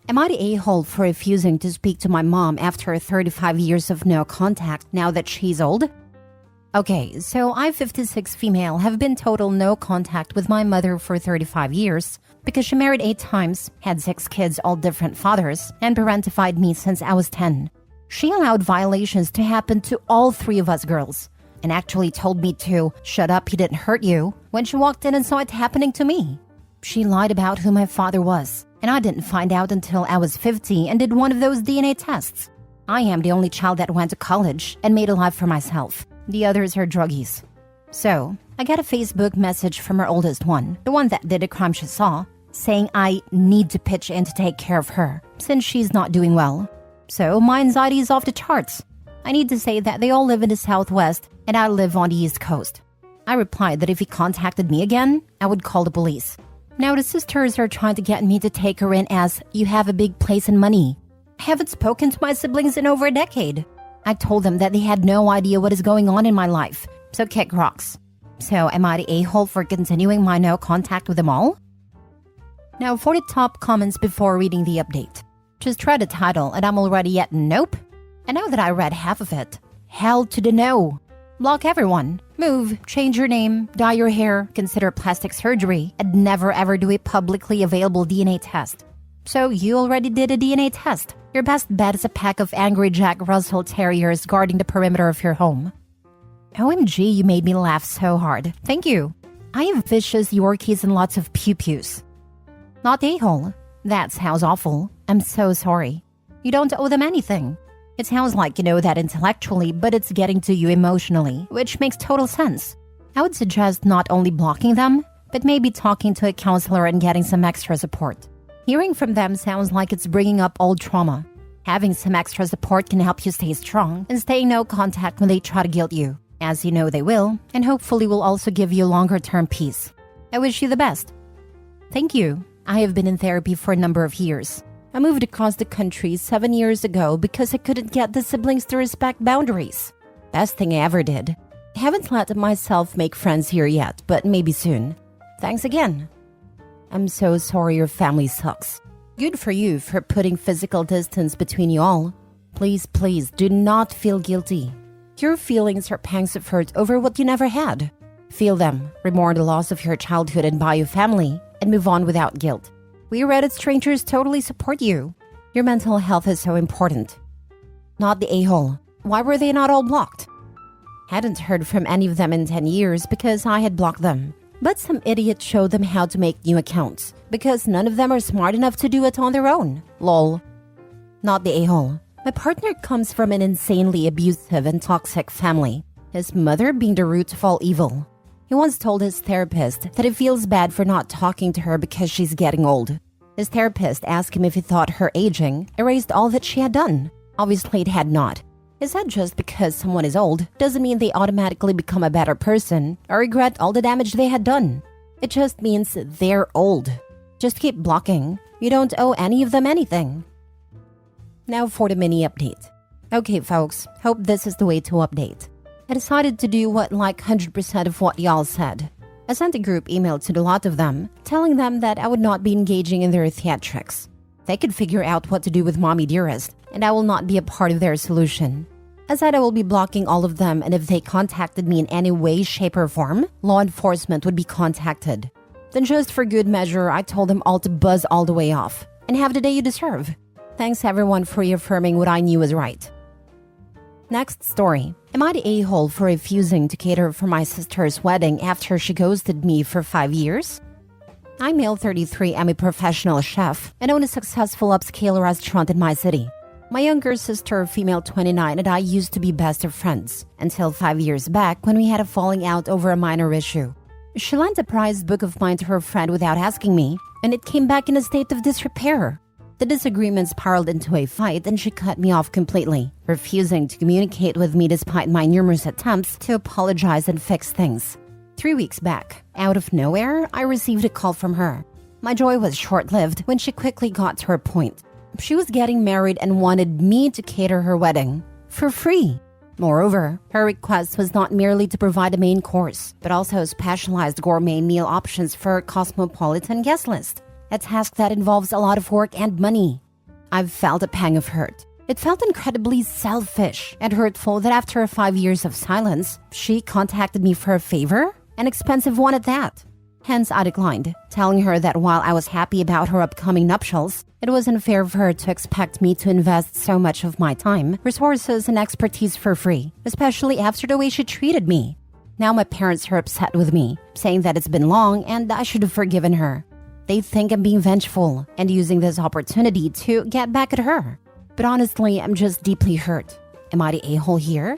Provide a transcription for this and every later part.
Am I the a-hole for refusing to speak to my mom after 35 years of no contact now that she's old? Okay, so I, 56 female, have been total no contact with my mother for 35 years because she married 8 times, had 6 kids, all different fathers, and parentified me since I was 10. She allowed violations to happen to all 3 of us girls and actually told me to shut up, he didn't hurt you when she walked in and saw it happening to me. She lied about who my father was, and I didn't find out until I was 50 and did one of those DNA tests. I am the only child that went to college and made a life for myself. The others are druggies. So, I got a Facebook message from her oldest one, the one that did the crime she saw, saying I need to pitch in to take care of her since she's not doing well. So, my anxiety is off the charts. I need to say that they all live in the Southwest and I live on the East Coast. I replied that if he contacted me again, I would call the police. Now the sisters are trying to get me to take her in as you have a big place and money. I haven't spoken to my siblings in over a decade. I told them that they had no idea what is going on in my life, so kick rocks. So am I the a-hole for continuing my no contact with them all? Now for the top comments before reading the update. Just read the title and I'm already at nope. And now that I read half of it, hell to the no. Block everyone. Move, change your name, dye your hair, consider plastic surgery, and never ever do a publicly available DNA test. So you already did a DNA test. Your best bet is a pack of angry Jack Russell Terriers guarding the perimeter of your home. OMG, you made me laugh so hard. Thank you. I have vicious Yorkies and lots of pew-pews. Not a-hole. That sounds awful. I'm so sorry. You don't owe them anything. It sounds like you know that intellectually, but it's getting to you emotionally, which makes total sense. I would suggest not only blocking them, but maybe talking to a counselor and getting some extra support. Hearing from them sounds like it's bringing up old trauma. Having some extra support can help you stay strong and stay in no contact when they try to guilt you, as you know they will, and hopefully will also give you longer-term peace. I wish you the best. Thank you. I have been in therapy for a number of years. I moved across the country 7 years ago because I couldn't get the siblings to respect boundaries. Best thing I ever did. Haven't let myself make friends here yet, but maybe soon. Thanks again. I'm so sorry your family sucks. Good for you for putting physical distance between you all. Please, please do not feel guilty. Your feelings are pangs of hurt over what you never had. Feel them, remember the loss of your childhood and bio family, and move on without guilt. We Reddit strangers totally support you. Your mental health is so important. Not the a-hole. Why were they not all blocked? Hadn't heard from any of them in 10 years because I had blocked them. But some idiot showed them how to make new accounts because none of them are smart enough to do it on their own. Lol. Not the a-hole. My partner comes from an insanely abusive and toxic family, his mother being the root of all evil. He once told his therapist that he feels bad for not talking to her because she's getting old. His therapist asked him if he thought her aging erased all that she had done. Obviously, it had not. He said just because someone is old doesn't mean they automatically become a better person or regret all the damage they had done. It just means they're old. Just keep blocking. You don't owe any of them anything. Now for the mini update. Okay, folks, hope this is the way to update. I decided to do what like 100% of what y'all said. I sent a group email to the lot of them, telling them that I would not be engaging in their theatrics. They could figure out what to do with Mommy Dearest, and I will not be a part of their solution. I said I will be blocking all of them, and if they contacted me in any way, shape, or form, law enforcement would be contacted. Then just for good measure, I told them all to buzz all the way off, and have the day you deserve. Thanks everyone for reaffirming what I knew was right. Next story. Am I the a-hole for refusing to cater for my sister's wedding after she ghosted me for 5 years? I'm male 33, I'm a professional chef and own a successful upscale restaurant in my city. My younger sister, female 29, and I used to be best of friends until 5 years back when we had a falling out over a minor issue. She lent a prized book of mine to her friend without asking me, and it came back in a state of disrepair. The disagreement spiraled into a fight and she cut me off completely, refusing to communicate with me despite my numerous attempts to apologize and fix things. 3 weeks back, out of nowhere, I received a call from her. My joy was short-lived when she quickly got to her point. She was getting married and wanted me to cater her wedding. For free. Moreover, her request was not merely to provide a main course, but also specialized gourmet meal options for a cosmopolitan guest list, a task that involves a lot of work and money. I've felt a pang of hurt. It felt incredibly selfish and hurtful that after 5 years of silence, she contacted me for a favor, an expensive one at that. Hence, I declined, telling her that while I was happy about her upcoming nuptials, it was unfair for her to expect me to invest so much of my time, resources, and expertise for free, especially after the way she treated me. Now my parents are upset with me, saying that it's been long and I should have forgiven her. They think I'm being vengeful and using this opportunity to get back at her. But honestly, I'm just deeply hurt. Am I the a-hole here?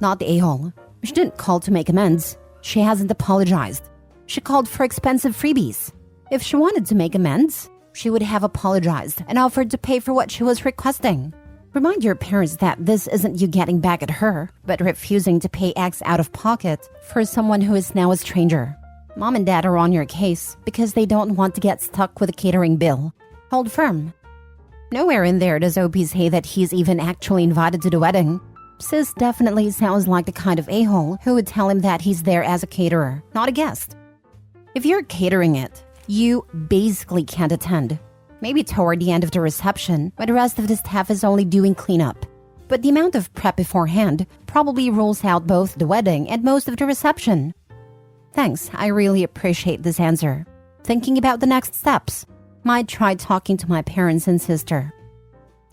Not the a-hole. She didn't call to make amends. She hasn't apologized. She called for expensive freebies. If she wanted to make amends, she would have apologized and offered to pay for what she was requesting. Remind your parents that this isn't you getting back at her, but refusing to pay X out of pocket for someone who is now a stranger. Mom and Dad are on your case because they don't want to get stuck with a catering bill. Hold firm. Nowhere in there does OP say that he's even actually invited to the wedding. Sis definitely sounds like the kind of a-hole who would tell him that he's there as a caterer, not a guest. If you're catering it, you basically can't attend. Maybe toward the end of the reception, when the rest of the staff is only doing cleanup. But the amount of prep beforehand probably rules out both the wedding and most of the reception. Thanks, I really appreciate this answer. Thinking about the next steps. Might try talking to my parents and sister.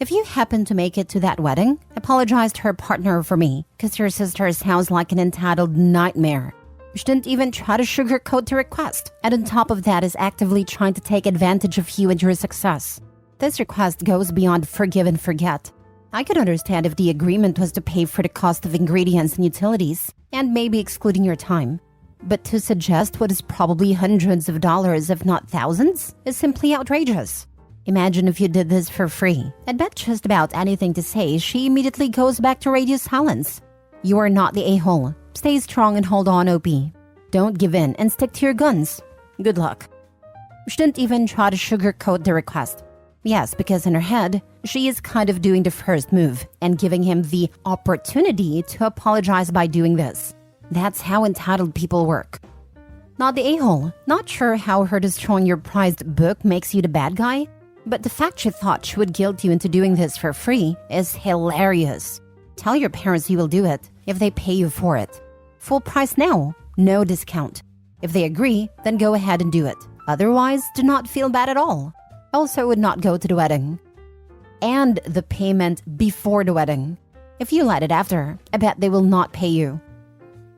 If you happen to make it to that wedding, apologize to her partner for me, because your sister sounds like an entitled nightmare. She didn't even try to sugarcoat the request, and on top of that is actively trying to take advantage of you and your success. This request goes beyond forgive and forget. I could understand if the agreement was to pay for the cost of ingredients and utilities, and maybe excluding your time. But to suggest what is probably hundreds of dollars, if not thousands, is simply outrageous. Imagine if you did this for free. I'd bet just about anything to say, she immediately goes back to radio silence. You are not the a-hole. Stay strong and hold on, OP. Don't give in and stick to your guns. Good luck. She didn't even try to sugarcoat the request. Yes, because in her head, she is kind of doing the first move and giving him the opportunity to apologize by doing this. That's how entitled people work. Not the a-hole. Not sure how her destroying your prized book makes you the bad guy, but the fact she thought she would guilt you into doing this for free is hilarious. Tell your parents you will do it if they pay you for it. Full price now, no discount. If they agree, then go ahead and do it. Otherwise, do not feel bad at all. Also would not go to the wedding. And the payment before the wedding. If you let it after, I bet they will not pay you.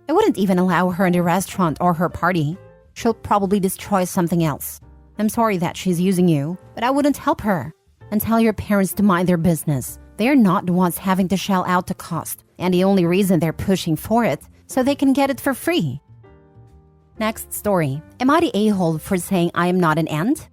I wouldn't even allow her in the restaurant or her party. She'll probably destroy something else. I'm sorry that she's using you, but I wouldn't help her. And tell your parents to mind their business. They're not the ones having to shell out the cost, and the only reason they're pushing for it, so they can get it for free. Next story. Am I the a-hole for saying I am not an ant?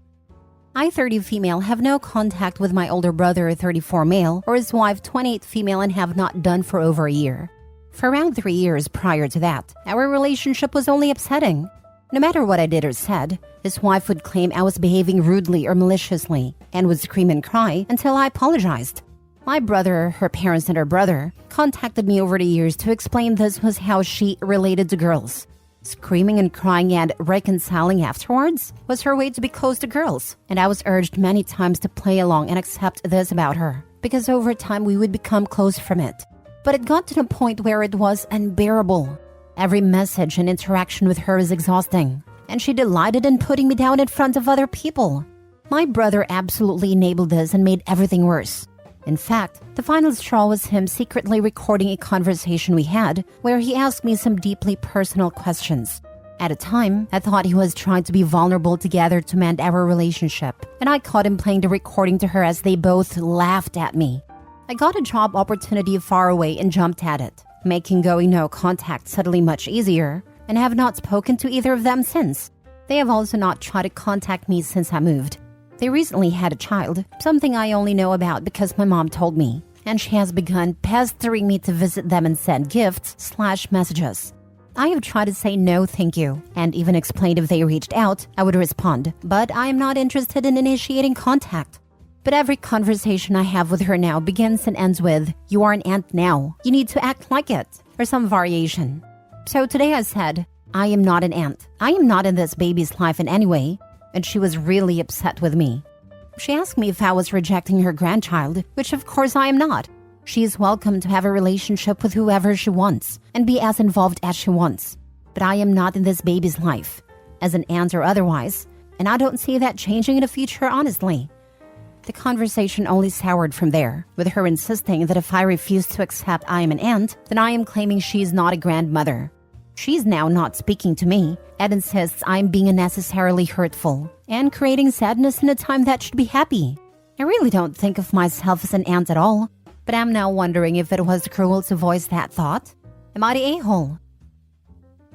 I, 30 female, have no contact with my older brother, 34 male, or his wife, 28 female, and have not done for over a year. For around 3 years prior to that, our relationship was only upsetting. No matter what I did or said, his wife would claim I was behaving rudely or maliciously, and would scream and cry until I apologized. My brother, her parents, and her brother contacted me over the years to explain this was how she related to girls. Screaming and crying and reconciling afterwards was her way to be close to girls, and I was urged many times to play along and accept this about her, because over time we would become close from it. But it got to the point where it was unbearable. Every message and interaction with her is exhausting, and she delighted in putting me down in front of other people. My brother absolutely enabled this and made everything worse. In fact, the final straw was him secretly recording a conversation we had where he asked me some deeply personal questions. At the time, I thought he was trying to be vulnerable together to mend our relationship, and I caught him playing the recording to her as they both laughed at me. I got a job opportunity far away and jumped at it, making going no contact suddenly much easier, and have not spoken to either of them since. They have also not tried to contact me since I moved. They recently had a child, something I only know about because my mom told me, and she has begun pestering me to visit them and send gifts/messages. I have tried to say no thank you, and even explained if they reached out, I would respond, but I am not interested in initiating contact. But every conversation I have with her now begins and ends with, "You are an aunt now. You need to act like it," or some variation. So today I said, "I am not an aunt. I am not in this baby's life in any way." And she was really upset with me. She asked me if I was rejecting her grandchild, which of course I am not. She is welcome to have a relationship with whoever she wants and be as involved as she wants. But I am not in this baby's life, as an aunt or otherwise, and I don't see that changing in the future, honestly. The conversation only soured from there, with her insisting that if I refuse to accept I am an aunt, then I am claiming she is not a grandmother. She's now not speaking to me and insists I am being unnecessarily hurtful and creating sadness in a time that should be happy. I really don't think of myself as an aunt at all, but I'm now wondering if it was cruel to voice that thought. Am I the a-hole?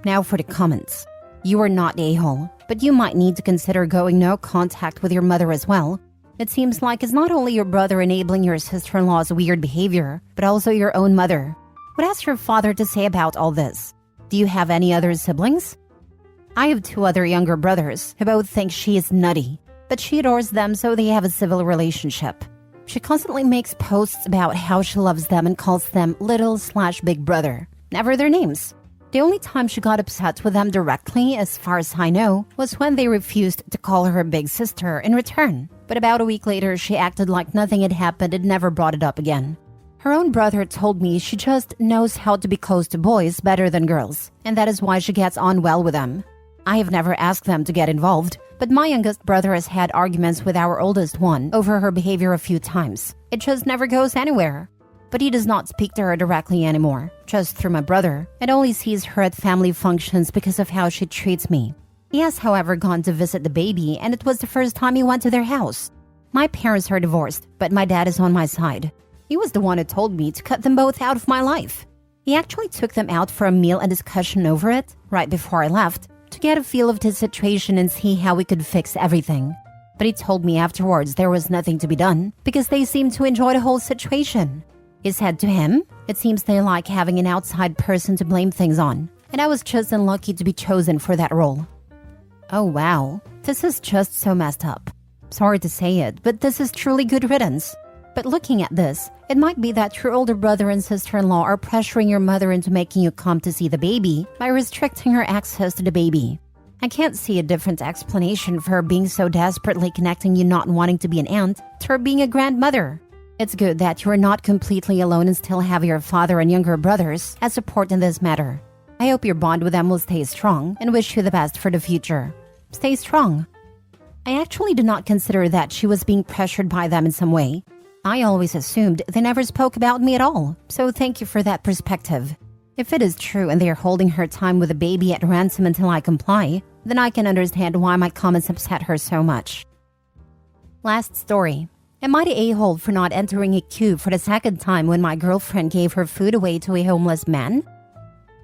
Now for the comments. You are not the a-hole, but you might need to consider going no contact with your mother as well. It seems like it's not only your brother enabling your sister-in-law's weird behavior, but also your own mother. What has your father to say about all this? Do you have any other siblings? I have 2 other younger brothers who both think she is nutty, but she adores them, so they have a civil relationship. She constantly makes posts about how she loves them and calls them little/big brother, never their names. The only time she got upset with them directly, as far as I know, was when they refused to call her big sister in return. But about a week later, she acted like nothing had happened and never brought it up again. Her own brother told me she just knows how to be close to boys better than girls, and that is why she gets on well with them. I have never asked them to get involved, but my youngest brother has had arguments with our oldest one over her behavior a few times. It just never goes anywhere. But he does not speak to her directly anymore, just through my brother, and only sees her at family functions because of how she treats me. He has, however, gone to visit the baby, and it was the first time he went to their house. My parents are divorced, but my dad is on my side. He was the one who told me to cut them both out of my life. He actually took them out for a meal and discussion over it, right before I left, to get a feel of the situation and see how we could fix everything. But he told me afterwards there was nothing to be done, because they seemed to enjoy the whole situation. He said to him, "It seems they like having an outside person to blame things on, and I was just unlucky to be chosen for that role." Oh wow, this is just so messed up. Sorry to say it, but this is truly good riddance. But looking at this, it might be that your older brother and sister-in-law are pressuring your mother into making you come to see the baby by restricting her access to the baby. I can't see a different explanation for her being so desperately connecting you not wanting to be an aunt to her being a grandmother. It's good that you are not completely alone and still have your father and younger brothers as support in this matter. I hope your bond with them will stay strong and wish you the best for the future. Stay strong. I actually did not consider that she was being pressured by them in some way. I always assumed they never spoke about me at all, so thank you for that perspective. If it is true and they are holding her time with the baby at ransom until I comply, then I can understand why my comments upset her so much. Last story. Am I the a-hole for not entering a queue for the second time when my girlfriend gave her food away to a homeless man?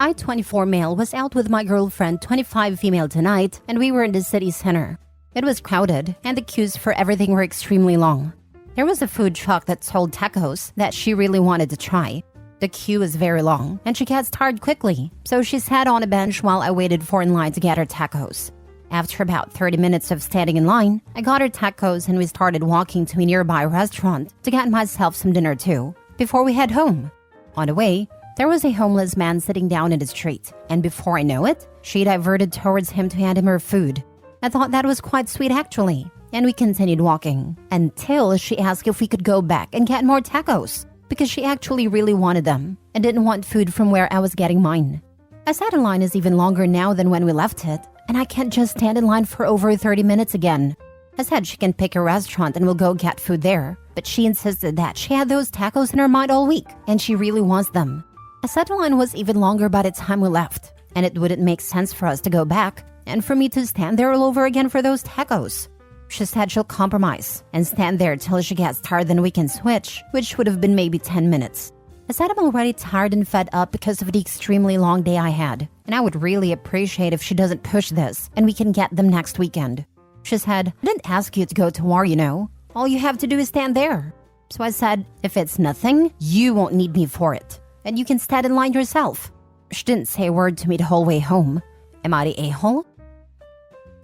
I, 24 male, was out with my girlfriend, 25 female tonight, and we were in the city center. It was crowded, and the queues for everything were extremely long. There was a food truck that sold tacos that she really wanted to try. The queue is very long, and she gets tired quickly, so she sat on a bench while I waited for in line to get her tacos. After about 30 minutes of standing in line, I got her tacos and we started walking to a nearby restaurant to get myself some dinner too, before we head home. On the way, there was a homeless man sitting down in the street, and before I know it, she diverted towards him to hand him her food. I thought that was quite sweet actually, and we continued walking, until she asked if we could go back and get more tacos, because she actually really wanted them, and didn't want food from where I was getting mine. I said the line is even longer now than when we left it, and I can't just stand in line for over 30 minutes again. I said she can pick a restaurant and we'll go get food there, but she insisted that she had those tacos in her mind all week, and she really wants them. I said the line was even longer by the time we left, and it wouldn't make sense for us to go back, and for me to stand there all over again for those tacos. She said she'll compromise, and stand there till she gets tired, then we can switch, which would have been maybe 10 minutes. I said I'm already tired and fed up because of the extremely long day I had, and I would really appreciate if she doesn't push this, and we can get them next weekend. She said, I didn't ask you to go to war, you know. All you have to do is stand there. So I said, if it's nothing, you won't need me for it, and you can stand in line yourself. She didn't say a word to me the whole way home. Am I the a-hole?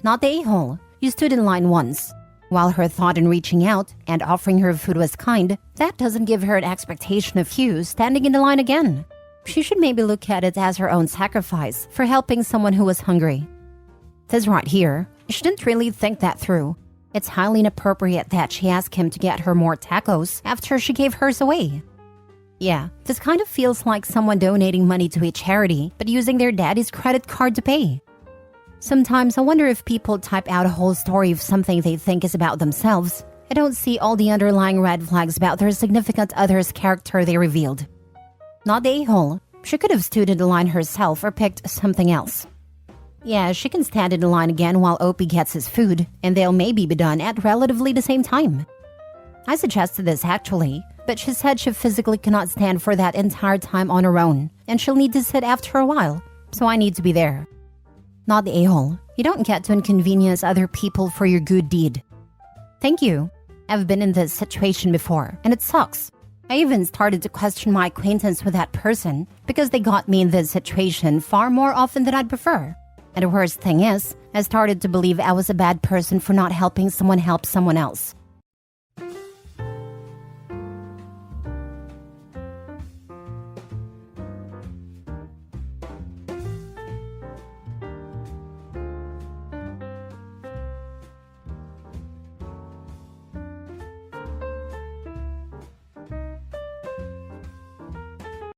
Not the a-hole. You stood in line once. While her thought in reaching out and offering her food was kind, that doesn't give her an expectation of you standing in the line again. She should maybe look at it as her own sacrifice for helping someone who was hungry. This right here, she didn't really think that through. It's highly inappropriate that she asked him to get her more tacos after she gave hers away. Yeah, this kind of feels like someone donating money to a charity but using their daddy's credit card to pay. Sometimes I wonder if people type out a whole story of something they think is about themselves and don't see all the underlying red flags about their significant other's character they revealed. Not the a-hole. She could have stood in the line herself or picked something else. Yeah, she can stand in the line again while Opie gets his food, and they'll maybe be done at relatively the same time. I suggested this actually, but she said she physically cannot stand for that entire time on her own, and she'll need to sit after a while, so I need to be there. Not the a-hole. You don't get to inconvenience other people for your good deed. Thank you. I've been in this situation before, and it sucks. I even started to question my acquaintance with that person because they got me in this situation far more often than I'd prefer. And the worst thing is, I started to believe I was a bad person for not helping someone help someone else.